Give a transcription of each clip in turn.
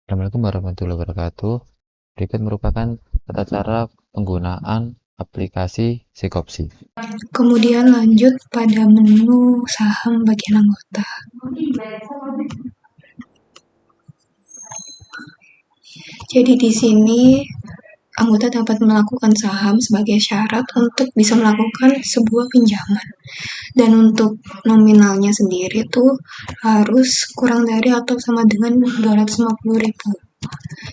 Assalamualaikum warahmatullahi wabarakatuh. Berikut merupakan tata cara penggunaan aplikasi Sikopsi. Kemudian lanjut pada menu saham bagian anggota. Jadi di sini anggota dapat melakukan saham sebagai syarat untuk bisa melakukan sebuah pinjaman. Dan untuk nominalnya sendiri tuh harus kurang dari atau sama dengan 250.000.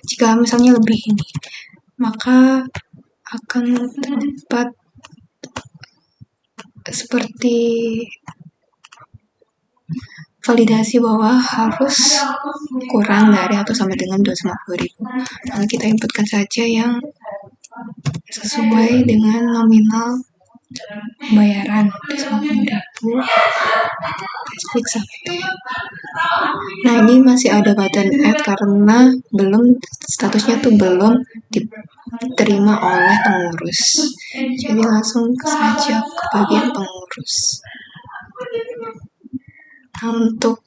Jika misalnya lebih ini, maka akan terdapat seperti validasi bahwa harus kurang dari atau sama dengan 250.000. Lalu kita inputkan saja yang sesuai dengan nominal pembayaran 250.000. Klik submit. Nah, ini masih ada button add karena statusnya tuh belum diterima oleh pengurus. Jadi langsung saja ke bagian pengurus. Nah, untuk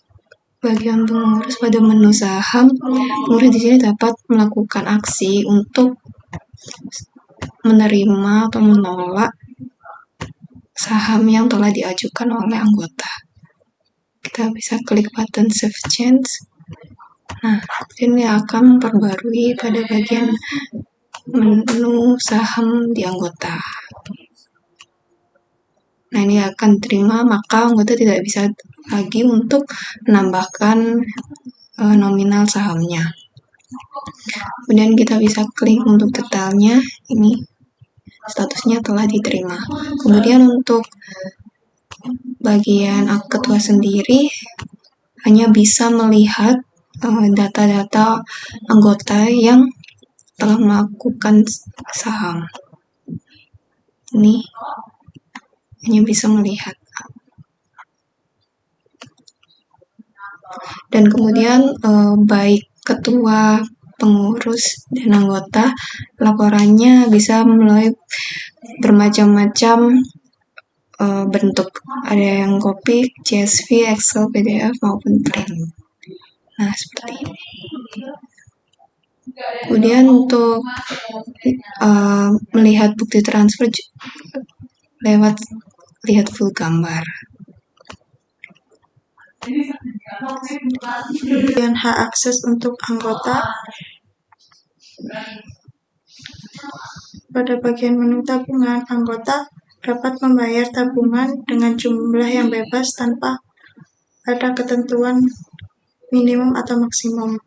bagian pengurus pada menu saham, pengurus di sini dapat melakukan aksi untuk menerima atau menolak saham yang telah diajukan oleh anggota. Kita bisa klik button save change. Nah, ini akan memperbarui pada bagian menu saham di anggota. Nah, ini akan terima, maka anggota tidak bisa lagi untuk menambahkan nominal sahamnya. Kemudian kita bisa klik untuk detailnya, ini statusnya telah diterima. Kemudian untuk bagian ketua sendiri hanya bisa melihat data-data anggota yang telah melakukan saham. Ini hanya bisa melihat. Dan kemudian baik ketua, pengurus, dan anggota, laporannya bisa melalui bermacam-macam bentuk. Ada yang copy, CSV, Excel, PDF, maupun print. Nah, seperti ini. Kemudian untuk melihat bukti transfer lewat lihat full gambar. Kemudian hak akses untuk anggota. Pada bagian menu tabungan, anggota dapat membayar tabungan dengan jumlah yang bebas tanpa ada ketentuan minimum atau maksimum.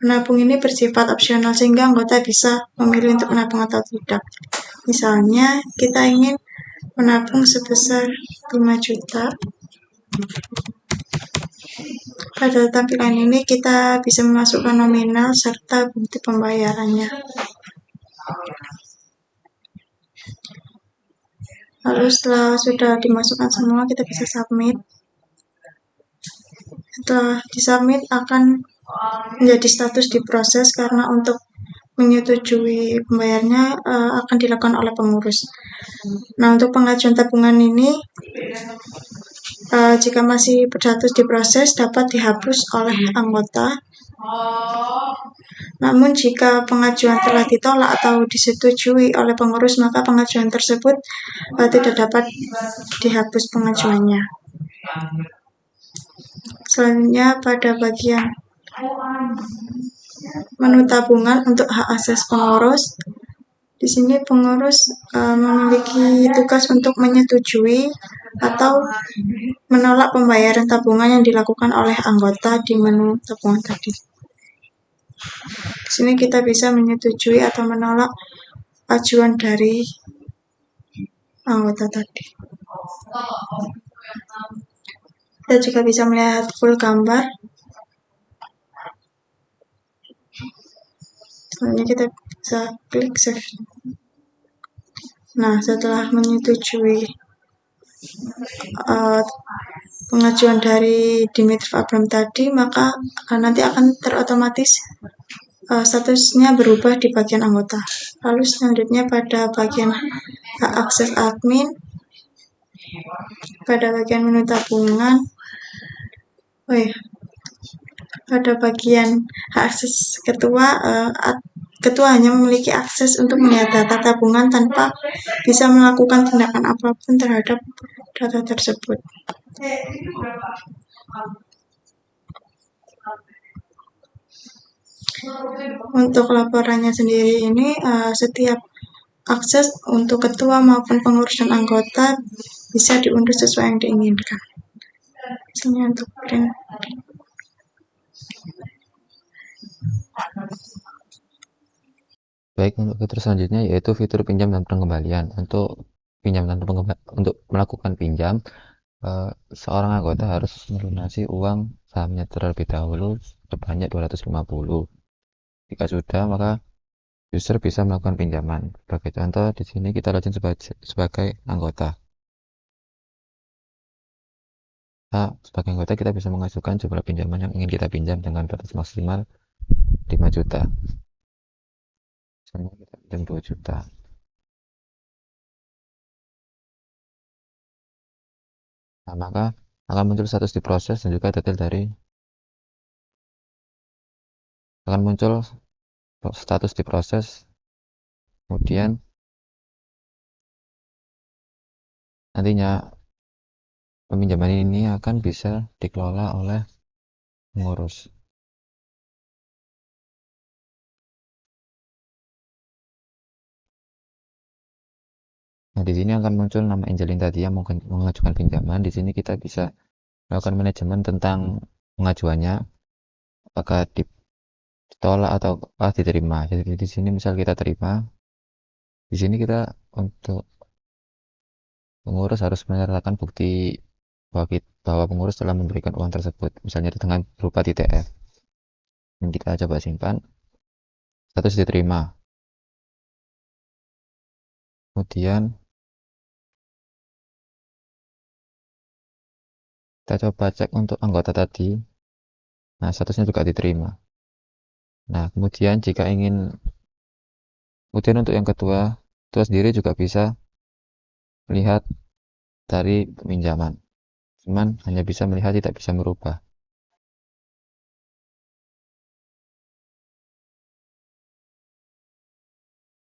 Menabung ini bersifat opsional sehingga anggota bisa memilih untuk menabung atau tidak. Misalnya, kita ingin menabung sebesar 5 juta. Pada tampilan ini kita bisa memasukkan nominal serta bukti pembayarannya. Lalu setelah sudah dimasukkan semua, kita bisa submit. Setelah disubmit akan menjadi status diproses karena untuk menyetujui pembayarnya akan dilakukan oleh pengurus. Nah, untuk pengajuan tabungan ini jika masih berstatus diproses dapat dihapus oleh anggota. Namun jika pengajuan telah ditolak atau disetujui oleh pengurus, maka pengajuan tersebut tidak dapat dihapus pengajuannya. Selanjutnya pada bagian menu tabungan untuk hak akses pengurus. Di sini pengurus memiliki tugas untuk menyetujui atau menolak pembayaran tabungan yang dilakukan oleh anggota di menu tabungan tadi. Di sini kita bisa menyetujui atau menolak ajuan dari anggota tadi. Kita juga bisa melihat full gambar. Selanjutnya kita bisa klik save. Nah, setelah menyetujui pengajuan dari Dimitrov Abram tadi, maka nanti akan terotomatis statusnya berubah di bagian anggota. Lalu selanjutnya pada bagian hak akses admin, pada bagian menu tabungan, Pada bagian hak akses ketua, ketua hanya memiliki akses untuk melihat data tabungan tanpa bisa melakukan tindakan apapun terhadap data tersebut. Untuk laporannya sendiri ini, setiap akses untuk ketua maupun pengurus dan anggota bisa diunduh sesuai yang diinginkan. Misalnya untuk print. Baik, untuk fitur selanjutnya yaitu fitur pinjam dan pengembalian. Untuk melakukan pinjam, seorang anggota harus melunasi uang sahamnya terlebih dahulu sebanyak 250. Jika sudah, maka user bisa melakukan pinjaman. Sebagai contoh, di sini kita login sebagai anggota. Nah, sebagai anggota kita bisa mengajukan jumlah pinjaman yang ingin kita pinjam dengan batas maksimal 5 juta. Misalnya kita pinjam 2 juta. Nah, maka akan muncul status diproses dan juga detail dari akan muncul status diproses. Kemudian nantinya peminjaman ini akan bisa dikelola oleh pengurus. Nah, di sini akan muncul nama Angelin tadi yang mengajukan pinjaman. Di sini kita bisa melakukan manajemen tentang pengajuannya, apakah ditolak atau diterima. Jadi di sini misal kita terima, di sini kita untuk pengurus harus menyertakan bukti bahwa pengurus telah memberikan uang tersebut, misalnya dengan berupa TTF. Dan kita coba simpan, status diterima. Kemudian kita coba cek untuk anggota tadi. Nah, statusnya juga diterima. Nah, kemudian untuk yang ketua sendiri juga bisa melihat dari peminjaman. Cuman hanya bisa melihat, tidak bisa merubah.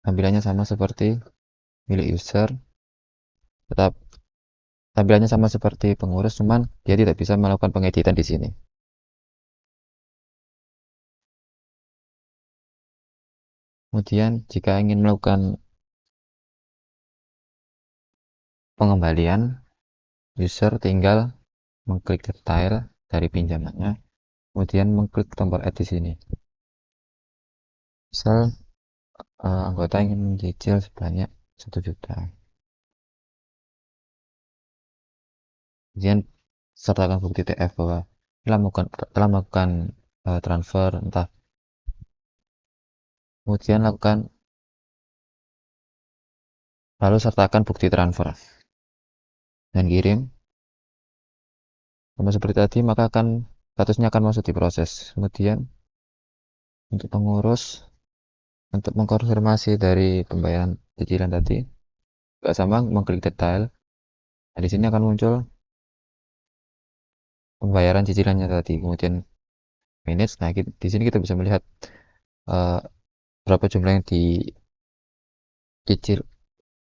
Tampilannya sama seperti milik user, tetap tampilannya sama seperti pengurus, cuman dia tidak bisa melakukan pengeditan di sini. Kemudian jika ingin melakukan pengembalian, user tinggal mengklik detail dari pinjamannya, kemudian mengklik tombol add di sini. Misal anggota ingin mencicil sebanyak 1 juta. Kemudian sertakan bukti TF bahwa telah melakukan transfer entah. Kemudian lalu sertakan bukti transfer dan kirim. Sama seperti tadi, maka statusnya akan masuk di proses. Kemudian untuk pengurus, untuk mengkonfirmasi dari pembayaran cicilan tadi, juga sama mengklik detail. Nah, di sini akan muncul pembayaran cicilannya tadi. Kemudian manage. Nah, di sini kita bisa melihat uh, berapa jumlah yang dicicil,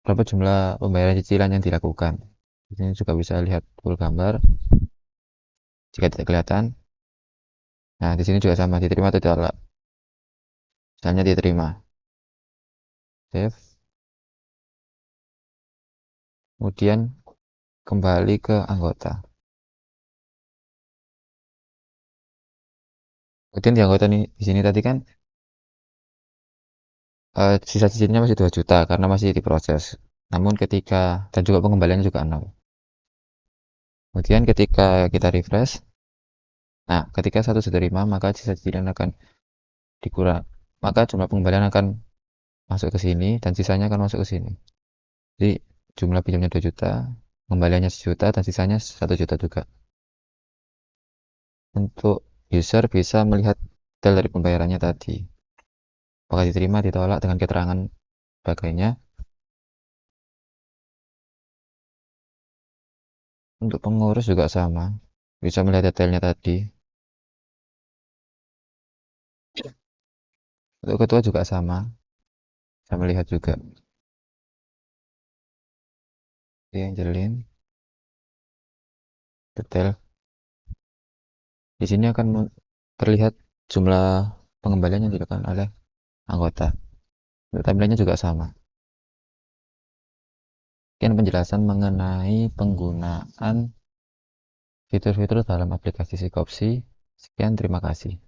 berapa jumlah pembayaran cicilan yang dilakukan. Di sini juga bisa lihat full gambar jika tidak kelihatan. Nah, di sini juga sama, diterima atau tidak. Misalnya diterima. Save. Kemudian kembali ke anggota. Kemudian di anggota nih di sini tadi kan sisa cicilnya masih 2 juta karena masih diproses. Namun dan juga pengembaliannya juga 0. Kemudian ketika kita refresh, nah ketika satu sudah diterima maka sisa cicilan akan dikurang, maka jumlah pengembalian akan masuk ke sini dan sisanya akan masuk ke sini. Jadi jumlah pinjamnya 2 juta, pengembaliannya 1 juta dan sisanya 1 juta juga. Untuk user bisa melihat detail dari pembayarannya tadi. Apakah diterima, ditolak dengan keterangan sebagainya. Untuk pengurus juga sama, bisa melihat detailnya tadi. Untuk ketua juga sama, saya melihat juga. Oke, Angelin, detail. Di sini akan terlihat jumlah pengembalian yang dilakukan oleh anggota. Untuk timelinenya juga sama. Sekian penjelasan mengenai penggunaan fitur-fitur dalam aplikasi Sikopsi. Sekian, terima kasih.